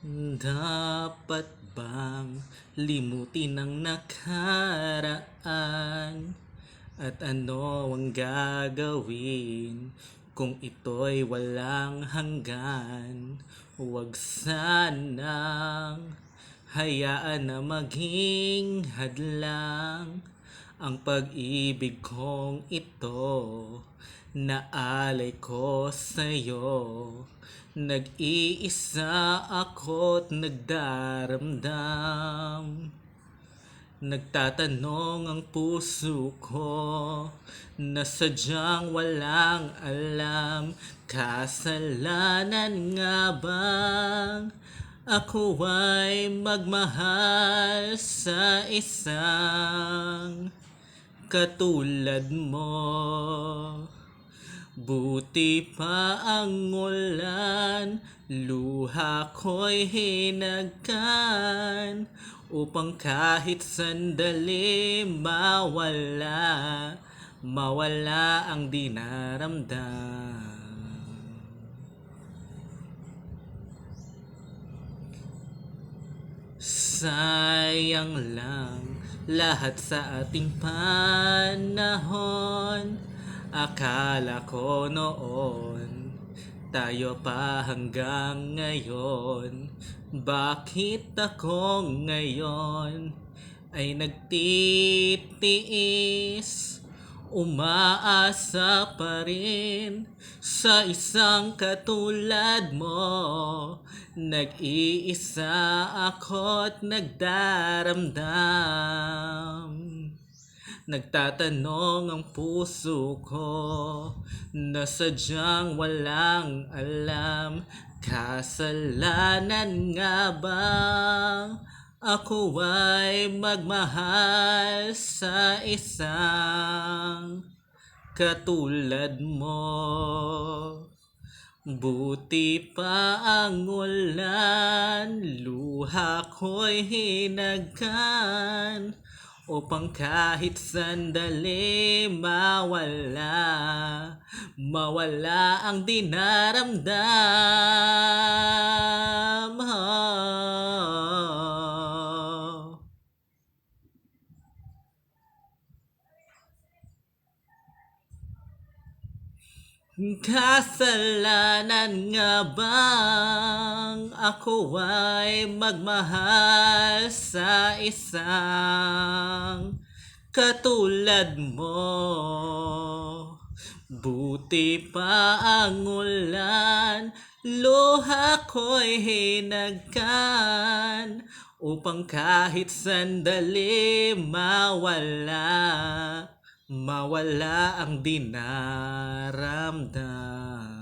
Dapat bang limutin ang nakaraan? At ano ang gagawin kung ito'y walang hanggan? Huwag sanang hayaan na maging hadlang ang pag-ibig kong ito na alay ko sa'yo. Nag-iisa ako't nagdaramdam. Nagtatanong ang puso ko na sadyang walang alam. Kasalanan nga bang ako ay magmahal sa isang katulad mo? Buti pa ang ulan, luha ko'y hinagkan, upang kahit sandali mawala ang dinaramdam. Sayang lang lahat sa ating panahon. Akala ko noon tayo pa hanggang ngayon. Bakit ako ngayon ay nagtitiis? Umaasa pa rin sa isang katulad mo. Nag-iisa ako't nagdaramdam. Nagtatanong ang puso ko na sadyang walang alam. Kasalanan nga bang ako ay magmahal sa isang katulad mo? Buti pa ang ulan, luha ko'y hinagkan, upang kahit sandali mawala ang dinaramdam. Kasalanan nga bang ako ay magmahal sa isang katulad mo? Buti pa ang ulan, luha ko'y hinagkan, upang kahit sandali mawala ang dinaramdam.